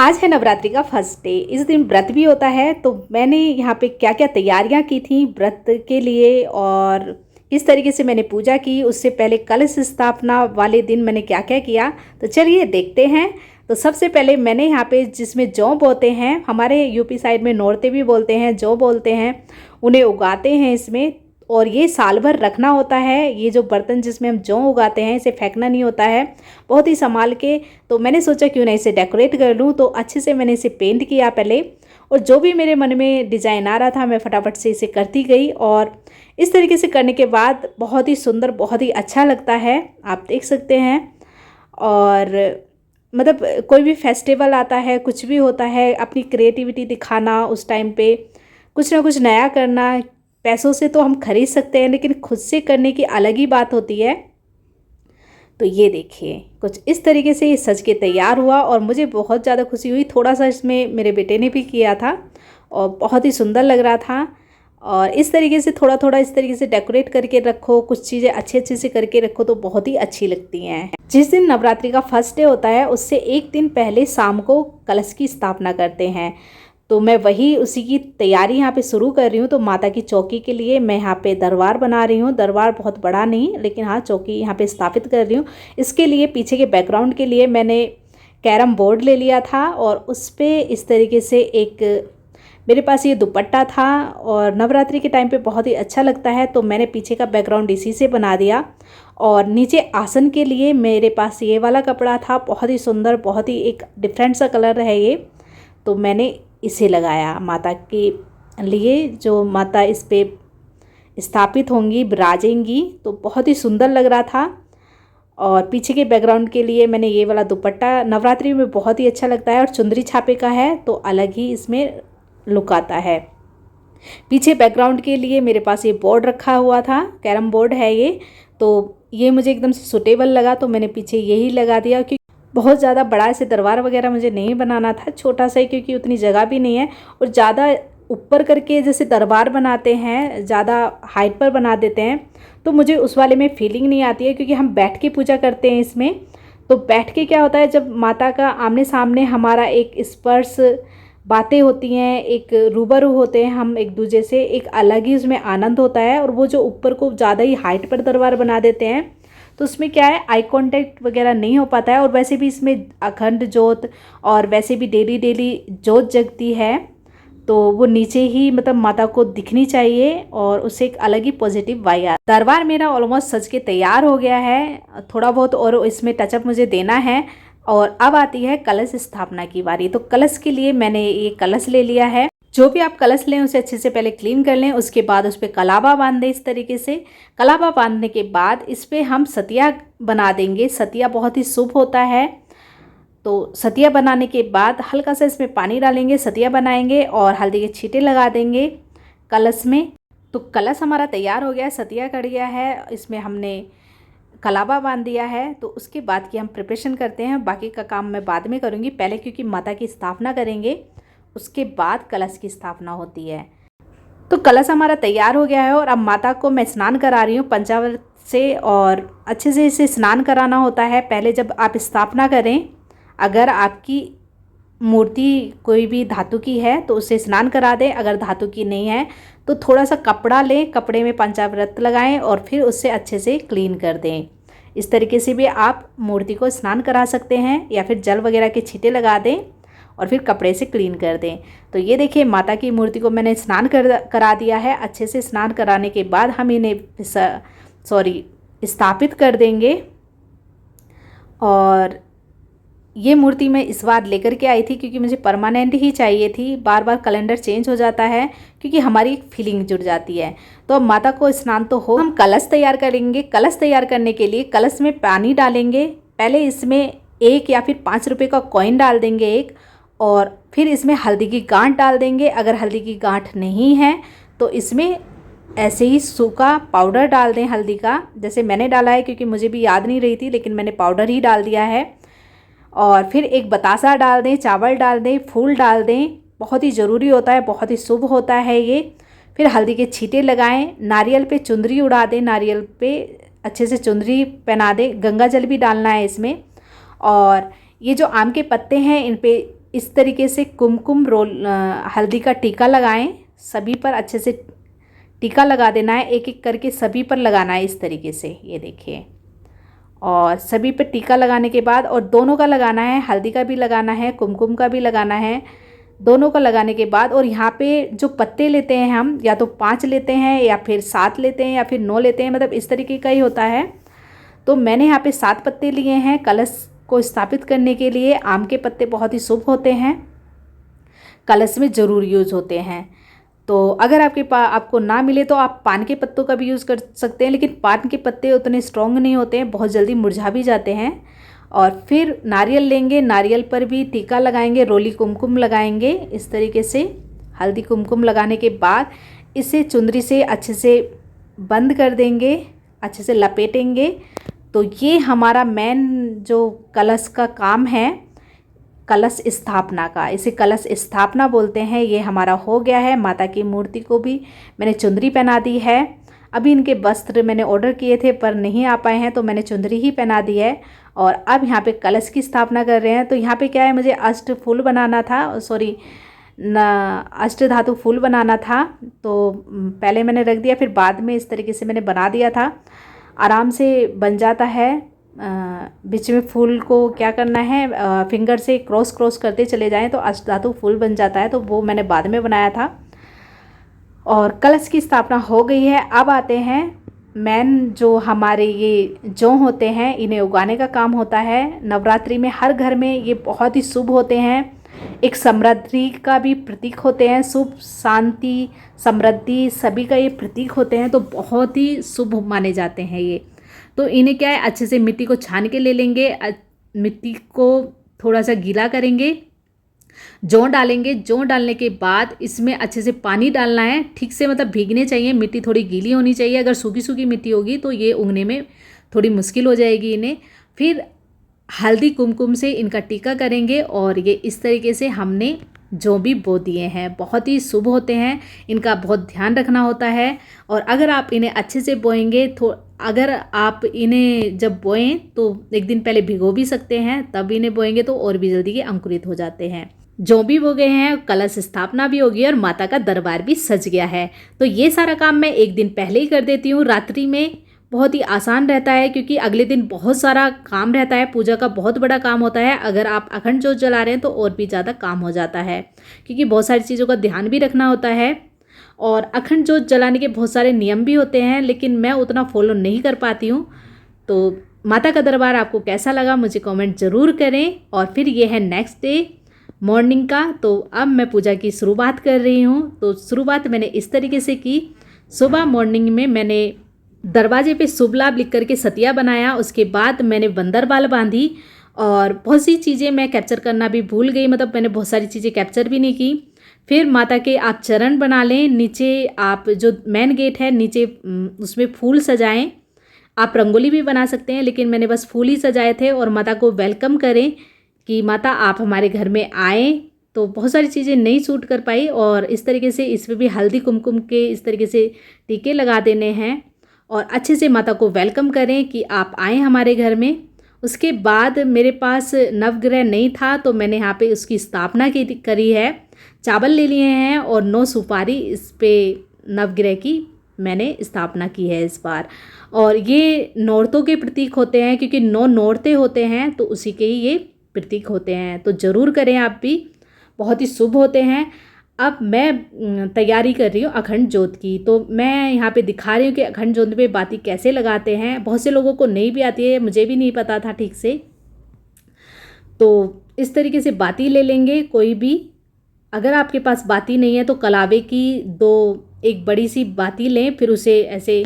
आज है नवरात्रि का फर्स्ट डे। इस दिन व्रत भी होता है, तो मैंने यहाँ पे क्या क्या तैयारियाँ की थी व्रत के लिए और किस तरीके से मैंने पूजा की। उससे पहले कलश स्थापना वाले दिन मैंने क्या क्या किया, तो चलिए देखते हैं। तो सबसे पहले मैंने यहाँ पे जिसमें जौ बोते हैं, हमारे यूपी साइड में नौरते भी बोलते हैं, जौ बोलते हैं, उन्हें उगाते हैं इसमें। और ये साल भर रखना होता है। ये जो बर्तन जिसमें हम जौ उगाते हैं, इसे फेंकना नहीं होता है, बहुत ही संभाल के। तो मैंने सोचा क्यों ना इसे डेकोरेट कर लूँ, तो अच्छे से मैंने इसे पेंट किया पहले। और जो भी मेरे मन में डिज़ाइन आ रहा था, मैं फटाफट से इसे करती गई। और इस तरीके से करने के बाद बहुत ही सुंदर, बहुत ही अच्छा लगता है, आप देख सकते हैं। और मतलब कोई भी फेस्टिवल आता है, कुछ भी होता है, अपनी क्रिएटिविटी दिखाना, उस टाइम पे कुछ ना कुछ नया करना। पैसों से तो हम खरीद सकते हैं, लेकिन खुद से करने की अलग ही बात होती है। तो ये देखिए, कुछ इस तरीके से ये सज के तैयार हुआ और मुझे बहुत ज़्यादा खुशी हुई। थोड़ा सा इसमें मेरे बेटे ने भी किया था और बहुत ही सुंदर लग रहा था। और इस तरीके से थोड़ा थोड़ा इस तरीके से डेकोरेट करके रखो, कुछ चीज़ें अच्छे अच्छे से करके रखो तो बहुत ही अच्छी लगती हैं। जिस दिन नवरात्रि का फर्स्ट डे होता है, उससे एक दिन पहले शाम को कलश की स्थापना करते हैं। तो मैं वही उसी की तैयारी यहाँ पे शुरू कर रही हूँ। तो माता की चौकी के लिए मैं यहाँ पे दरबार बना रही हूँ। दरबार बहुत बड़ा नहीं, लेकिन हाँ, चौकी यहाँ पे स्थापित कर रही हूँ। इसके लिए पीछे के बैकग्राउंड के लिए मैंने कैरम बोर्ड ले लिया था और उस पर इस तरीके से एक मेरे पास ये दुपट्टा था और नवरात्रि के टाइम पे बहुत ही अच्छा लगता है, तो मैंने पीछे का बैकग्राउंड इसी से बना दिया। और नीचे आसन के लिए मेरे पास ये वाला कपड़ा था, बहुत ही सुंदर, बहुत ही एक डिफरेंट सा कलर है ये, तो मैंने इसे लगाया माता के लिए। जो माता इस पे स्थापित होंगी, विराजेंगी, तो बहुत ही सुंदर लग रहा था। और पीछे के बैकग्राउंड के लिए मैंने ये वाला दुपट्टा, नवरात्रि में बहुत ही अच्छा लगता है और चुंदरी छापे का है तो अलग ही इसमें लुक आता है। पीछे बैकग्राउंड के लिए मेरे पास ये बोर्ड रखा हुआ था, कैरम बोर्ड है ये, तो ये मुझे एकदम से सूटेबल लगा, तो मैंने पीछे यही लगा दिया। क्योंकि बहुत ज़्यादा बड़ा ऐसे दरबार वगैरह मुझे नहीं बनाना था, छोटा सा ही, क्योंकि उतनी जगह भी नहीं है। और ज़्यादा ऊपर करके जैसे दरबार बनाते हैं, ज़्यादा हाइट पर बना देते हैं, तो मुझे उस वाले में फीलिंग नहीं आती है। क्योंकि हम बैठ के पूजा करते हैं इसमें, तो बैठ के क्या होता है, जब माता का आमने सामने हमारा एक स्पर्श, बातें होती हैं, एक रूबरू होते हैं हम एक दूसरे से, एक अलग ही उसमें आनंद होता है। और वो जो ऊपर को ज़्यादा ही हाइट पर दरबार बना देते हैं, तो उसमें क्या है, आई कांटेक्ट वगैरह नहीं हो पाता है। और वैसे भी इसमें अखंड ज्योत और वैसे भी डेली डेली ज्योत जगती है, तो वो नीचे ही मतलब माता को दिखनी चाहिए और उससे एक अलग ही पॉजिटिव वाइब आता है। दरबार मेरा ऑलमोस्ट सज के तैयार हो गया है, थोड़ा बहुत और इसमें टचअप मुझे देना है। और अब आती है कलश स्थापना की बारी। तो कलश के लिए मैंने ये कलश ले लिया है। जो भी आप कलश लें उसे अच्छे से पहले क्लीन कर लें, उसके बाद उस पर कलावा बांध दें इस तरीके से। कलावा बांधने के बाद इस पर हम सतिया बना देंगे। सतिया बहुत ही शुभ होता है, तो सतिया बनाने के बाद हल्का सा इसमें पानी डालेंगे, सतिया बनाएंगे और हल्दी के छींटे लगा देंगे कलश में। तो कलश हमारा तैयार हो गया है, सतिया कट गया है, इसमें हमने कलावा बांध दिया है। तो उसके बाद की हम प्रिपरेशन करते हैं। बाकी का काम मैं बाद में करूँगी, पहले क्योंकि माता की स्थापना करेंगे, उसके बाद कलश की स्थापना होती है। तो कलश हमारा तैयार हो गया है और अब माता को मैं स्नान करा रही हूँ पंचामृत से। और अच्छे से इसे स्नान कराना होता है पहले जब आप स्थापना करें। अगर आपकी मूर्ति कोई भी धातु की है तो उसे स्नान करा दें, अगर धातु की नहीं है तो थोड़ा सा कपड़ा लें, कपड़े में पंचामृत लगाएं और फिर उससे अच्छे से क्लीन कर दें। इस तरीके से भी आप मूर्ति को स्नान करा सकते हैं, या फिर जल वगैरह के छींटे लगा दें और फिर कपड़े से क्लीन कर दें। तो ये देखिए, माता की मूर्ति को मैंने स्नान करा दिया है। अच्छे से स्नान कराने के बाद हम इन्हें स्थापित कर देंगे। और ये मूर्ति मैं इस बार लेकर के आई थी क्योंकि मुझे परमानेंट ही चाहिए थी। बार बार कैलेंडर चेंज हो जाता है क्योंकि हमारी फीलिंग जुड़ जाती है। तो अब माता को स्नान तो हो, हम कलश तैयार करेंगे। कलश तैयार करने के लिए कलश में पानी डालेंगे। पहले इसमें 1 या फिर 5 रुपये का कॉइन डाल देंगे एक, और फिर इसमें हल्दी की गांठ डाल देंगे। अगर हल्दी की गांठ नहीं है तो इसमें ऐसे ही सूखा पाउडर डाल दें हल्दी का, जैसे मैंने डाला है, क्योंकि मुझे भी याद नहीं रही थी, लेकिन मैंने पाउडर ही डाल दिया है। और फिर एक बतासा डाल दें, चावल डाल दें, फूल डाल दें, बहुत ही ज़रूरी होता है, बहुत ही शुभ होता है ये। फिर हल्दी के छींटे लगाएं, नारियल पे चुंदरी उड़ा दें, नारियल पे अच्छे से चुंदरी पहना दें। गंगा जल भी डालना है इसमें। और ये जो आम के पत्ते हैं इन पे इस तरीके से कुमकुम रोल हल्दी का टीका लगाएं, सभी पर अच्छे से टीका लगा देना है, एक एक करके सभी पर लगाना है इस तरीके से, ये देखिए। और सभी पर टीका लगाने के बाद, और दोनों का लगाना है, हल्दी का भी लगाना है, कुमकुम का भी लगाना है, दोनों का लगाने के बाद। और यहाँ पे जो पत्ते लेते हैं हम, या तो 5 लेते हैं या फिर 7 लेते हैं या फिर 9 लेते हैं, मतलब इस तरीके का ही होता है। तो मैंने यहाँ पे 7 पत्ते लिए हैं कलश को स्थापित करने के लिए। आम के पत्ते बहुत ही शुभ होते हैं, कलश में ज़रूर यूज़ होते हैं। तो अगर आपको ना मिले तो आप पान के पत्तों का भी यूज़ कर सकते हैं, लेकिन पान के पत्ते उतने स्ट्रॉन्ग नहीं होते हैं, बहुत जल्दी मुरझा भी जाते हैं। और फिर नारियल लेंगे, नारियल पर भी टीका लगाएंगे, रोली कुमकुम लगाएंगे इस तरीके से। हल्दी कुमकुम लगाने के बाद इसे चुंदरी से अच्छे से बंद कर देंगे, अच्छे से लपेटेंगे। तो ये हमारा मेन जो कलश का काम है, कलश स्थापना का, इसे कलश स्थापना बोलते हैं। ये हमारा हो गया है। माता की मूर्ति को भी मैंने चुंदरी पहना दी है। अभी इनके वस्त्र मैंने ऑर्डर किए थे पर नहीं आ पाए हैं, तो मैंने चुंदरी ही पहना दी है। और अब यहाँ पे कलश की स्थापना कर रहे हैं। तो यहाँ पे क्या है, मुझे अष्ट फूल बनाना था, सॉरी अष्ट धातु फूल बनाना था। तो पहले मैंने रख दिया, फिर बाद में इस तरीके से मैंने बना दिया था, आराम से बन जाता है। बीच में फूल को क्या करना है, फिंगर से क्रॉस करते चले जाएं तो अष्ट धातु फूल बन जाता है। तो वो मैंने बाद में बनाया था। और कलश की स्थापना हो गई है। अब आते हैं मेन, जो हमारे ये जौ होते हैं, इन्हें उगाने का काम होता है। नवरात्रि में हर घर में ये बहुत ही शुभ होते हैं, एक समृद्धि का भी प्रतीक होते हैं। शुभ, शांति, समृद्धि सभी का ये प्रतीक होते हैं, तो बहुत ही शुभ माने जाते हैं ये। तो इन्हें क्या है, अच्छे से मिट्टी को छान के ले लेंगे, मिट्टी को थोड़ा सा गीला करेंगे, जौ डालेंगे। जौ डालने के बाद इसमें अच्छे से पानी डालना है, ठीक से मतलब भीगने चाहिए, मिट्टी थोड़ी गीली होनी चाहिए। अगर सूखी सूखी मिट्टी होगी तो ये उगने में थोड़ी मुश्किल हो जाएगी इन्हें। फिर हल्दी कुमकुम से इनका टीका करेंगे, और ये इस तरीके से हमने जो भी बो दिए हैं, बहुत ही शुभ होते हैं। इनका बहुत ध्यान रखना होता है। और अगर आप इन्हें अच्छे से बोएंगे, तो अगर आप इन्हें जब बोएं तो एक दिन पहले भिगो भी सकते हैं, तब इन्हें बोएंगे तो और भी जल्दी ये अंकुरित हो जाते हैं। जो भी बो गए हैं, कलश स्थापना भी होगी और माता का दरबार भी सज गया है। तो ये सारा काम मैं एक दिन पहले ही कर देती हूँ। रात्रि में बहुत ही आसान रहता है, क्योंकि अगले दिन बहुत सारा काम रहता है, पूजा का बहुत बड़ा काम होता है। अगर आप अखंड ज्योत जला रहे हैं तो और भी ज़्यादा काम हो जाता है, क्योंकि बहुत सारी चीज़ों का ध्यान भी रखना होता है। और अखंड ज्योत जलाने के बहुत सारे नियम भी होते हैं, लेकिन मैं उतना फॉलो नहीं कर पाती हूँ। तो माता का दरबार आपको कैसा लगा मुझे कमेंट ज़रूर करें। और फिर ये है नेक्स्ट डे मॉर्निंग का। तो अब मैं पूजा की शुरुआत कर रही हूँ। तो शुरुआत मैंने इस तरीके से की। सुबह मॉर्निंग में मैंने दरवाजे पे शुभ लाभ लिख करके सतिया बनाया। उसके बाद मैंने बंदरबाल बांधी, और बहुत सी चीज़ें मैं कैप्चर करना भी भूल गई, मतलब मैंने बहुत सारी चीज़ें कैप्चर भी नहीं की। फिर माता के आप चरण बना लें, नीचे आप जो मेन गेट है नीचे उसमें फूल सजाएं। आप रंगोली भी बना सकते हैं, लेकिन मैंने बस फूल ही सजाए थे। और माता को वेलकम करें कि माता आप हमारे घर में आएँ। तो बहुत सारी चीज़ें नहीं शूट कर पाई, और इस तरीके से इसमें भी हल्दी कुमकुम के इस तरीके से टीके लगा देने हैं, और अच्छे से माता को वेलकम करें कि आप आएँ हमारे घर में। उसके बाद मेरे पास नवग्रह नहीं था, तो मैंने यहाँ पे उसकी स्थापना करी है। चावल ले लिए हैं और 9 सुपारी इस पे नवग्रह की मैंने स्थापना की है इस बार। और ये नौरतों के प्रतीक होते हैं, क्योंकि 9 नौरते होते हैं, तो उसी के ही ये प्रतीक होते हैं। तो ज़रूर करें आप भी, बहुत ही शुभ होते हैं। अब मैं तैयारी कर रही हूँ अखंड ज्योत की। तो मैं यहाँ पे दिखा रही हूँ कि अखंड ज्योत में बाती कैसे लगाते हैं। बहुत से लोगों को नहीं भी आती है, मुझे भी नहीं पता था ठीक से। तो इस तरीके से बाती ले लेंगे कोई भी। अगर आपके पास बाती नहीं है तो कलावे की एक बड़ी सी बाती लें, फिर उसे ऐसे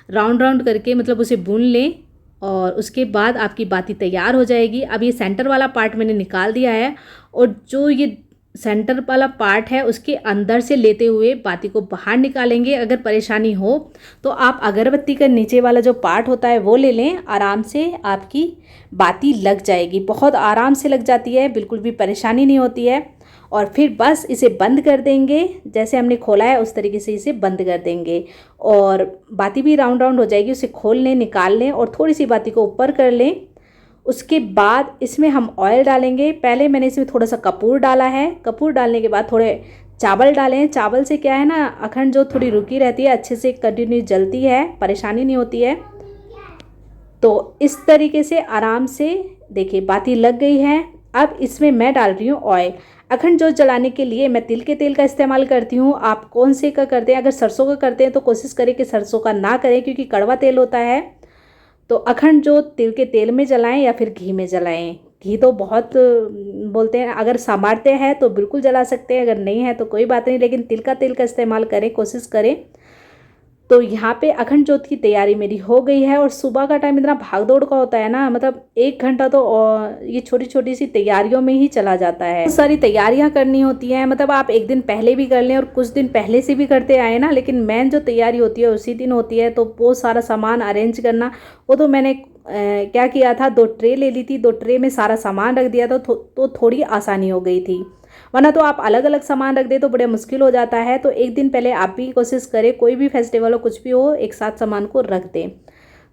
राउंड राउंड करके मतलब उसे बुन लें, और उसके बाद आपकी बाती तैयार हो जाएगी। अब ये सेंटर वाला पार्ट मैंने निकाल दिया है, और जो ये सेंटर वाला पार्ट है उसके अंदर से लेते हुए बाती को बाहर निकालेंगे। अगर परेशानी हो तो आप अगरबत्ती का नीचे वाला जो पार्ट होता है वो ले लें, आराम से आपकी बाती लग जाएगी, बहुत आराम से लग जाती है, बिल्कुल भी परेशानी नहीं होती है। और फिर बस इसे बंद कर देंगे, जैसे हमने खोला है उस तरीके से इसे बंद कर देंगे, और बाती भी राउंड राउंड हो जाएगी। उसे खोल लें, निकाल लें, और थोड़ी सी बाती को ऊपर कर लें। उसके बाद इसमें हम ऑयल डालेंगे। पहले मैंने इसमें थोड़ा सा कपूर डाला है। कपूर डालने के बाद थोड़े चावल डालें। चावल से क्या है ना, अखंड जो थोड़ी रुकी रहती है, अच्छे से कंटिन्यू जलती है, परेशानी नहीं होती है। तो इस तरीके से आराम से देखिए बाती लग गई है। अब इसमें मैं डाल रही हूँ ऑयल। अखंड जोत जलाने के लिए मैं तिल के तेल का इस्तेमाल करती हूँ। आप कौन से का करते हैं? अगर सरसों का करते हैं तो कोशिश करें कि सरसों का ना करें, क्योंकि कड़वा तेल होता है। तो अखंड जोत तिल के तेल में जलाएं या फिर घी में जलाएं। घी तो बहुत बोलते हैं, अगर सामर्थ्य है तो बिल्कुल जला सकते हैं, अगर नहीं है तो कोई बात नहीं, लेकिन तिल का तेल का इस्तेमाल करें, कोशिश करें। तो यहाँ पे अखंड जोत की तैयारी मेरी हो गई है। और सुबह का टाइम इतना भाग दौड़ का होता है ना, मतलब 1 घंटा तो ये छोटी छोटी सी तैयारियों में ही चला जाता है। बहुत सारी तैयारियां करनी होती हैं, मतलब आप एक दिन पहले भी कर लें और कुछ दिन पहले से भी करते आए ना, लेकिन मेन जो तैयारी होती है उसी दिन होती है। तो वो सारा सामान अरेंज करना, वो तो मैंने क्या किया था, 2 ट्रे ले ली थी, 2 ट्रे में सारा सामान रख दिया था, तो थोड़ी आसानी हो गई थी। वरना तो आप अलग अलग सामान रख दे तो बड़े मुश्किल हो जाता है। तो एक दिन पहले आप भी कोशिश करें, कोई भी फेस्टिवल हो, कुछ भी हो, एक साथ सामान को रख दें।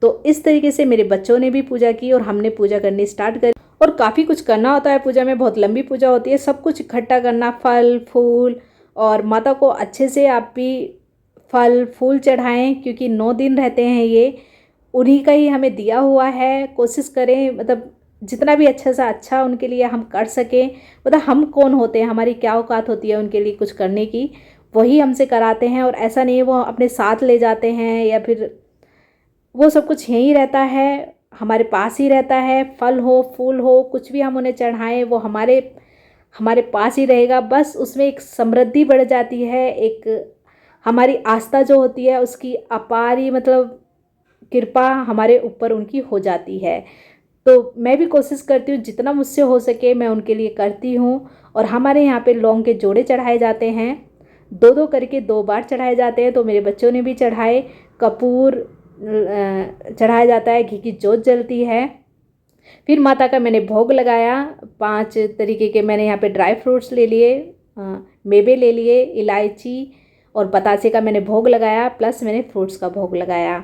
तो इस तरीके से मेरे बच्चों ने भी पूजा की और हमने पूजा करनी स्टार्ट करी। और काफ़ी कुछ करना होता है पूजा में, बहुत लंबी पूजा होती है, सब कुछ इकट्ठा करना, फल फूल, और माता को अच्छे से आप भी फल फूल चढ़ाएं, क्योंकि 9 दिन रहते हैं ये, उन्हीं का ही हमें दिया हुआ है। कोशिश करें मतलब जितना भी अच्छा सा अच्छा उनके लिए हम कर सकें। मतलब हम कौन होते हैं, हमारी क्या औकात होती है उनके लिए कुछ करने की, वही हमसे कराते हैं। और ऐसा नहीं है वो अपने साथ ले जाते हैं या फिर वो सब कुछ यहीं रहता है, हमारे पास ही रहता है। फल हो फूल हो कुछ भी हम उन्हें चढ़ाएं, वो हमारे हमारे पास ही रहेगा। बस उसमें एक समृद्धि बढ़ जाती है, एक हमारी आस्था जो होती है उसकी अपार ही मतलब कृपा हमारे ऊपर उनकी हो जाती है। तो मैं भी कोशिश करती हूँ जितना मुझसे हो सके मैं उनके लिए करती हूँ। और हमारे यहाँ पे लौंग के जोड़े चढ़ाए जाते हैं, 2-2 करके 2 बार चढ़ाए जाते हैं। तो मेरे बच्चों ने भी चढ़ाए। कपूर चढ़ाया जाता है, घी की जोत जलती है। फिर माता का मैंने भोग लगाया। 5 तरीके के मैंने यहाँ पे ड्राई फ्रूट्स ले लिए, मेवे ले लिए, इलायची और बतासे का मैंने भोग लगाया, प्लस मैंने फ्रूट्स का भोग लगाया।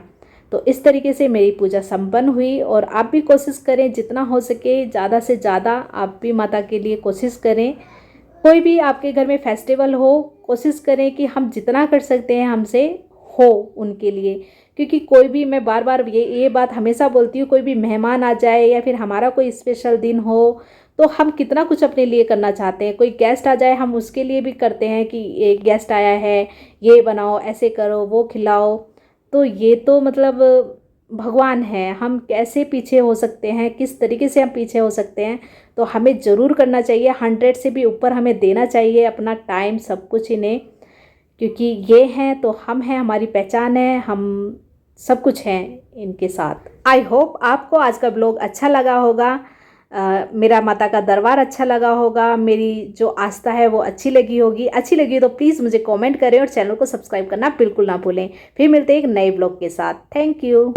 तो इस तरीके से मेरी पूजा संपन्न हुई। और आप भी कोशिश करें जितना हो सके, ज़्यादा से ज़्यादा आप भी माता के लिए कोशिश करें। कोई भी आपके घर में फेस्टिवल हो, कोशिश करें कि हम जितना कर सकते हैं हमसे हो उनके लिए। क्योंकि कोई भी, मैं बार बार ये बात हमेशा बोलती हूँ, कोई भी मेहमान आ जाए या फिर हमारा कोई स्पेशल दिन हो, तो हम कितना कुछ अपने लिए करना चाहते हैं। कोई गेस्ट आ जाए हम उसके लिए भी करते हैं कि ये गेस्ट आया है, ये बनाओ, ऐसे करो, वो खिलाओ। तो ये तो मतलब भगवान है, हम कैसे पीछे हो सकते हैं, किस तरीके से हम पीछे हो सकते हैं। तो हमें ज़रूर करना चाहिए, 100 से भी ऊपर हमें देना चाहिए अपना टाइम, सब कुछ इन्हें। क्योंकि ये हैं तो हम हैं, हमारी पहचान है, हम सब कुछ हैं इनके साथ। आई होप आपको आज का ब्लॉग अच्छा लगा होगा, मेरा माता का दरबार अच्छा लगा होगा, मेरी जो आस्था है वो अच्छी लगी होगी। अच्छी लगी तो प्लीज़ मुझे कमेंट करें और चैनल को सब्सक्राइब करना बिल्कुल ना भूलें। फिर मिलते हैं एक नए ब्लॉग के साथ। Thank you.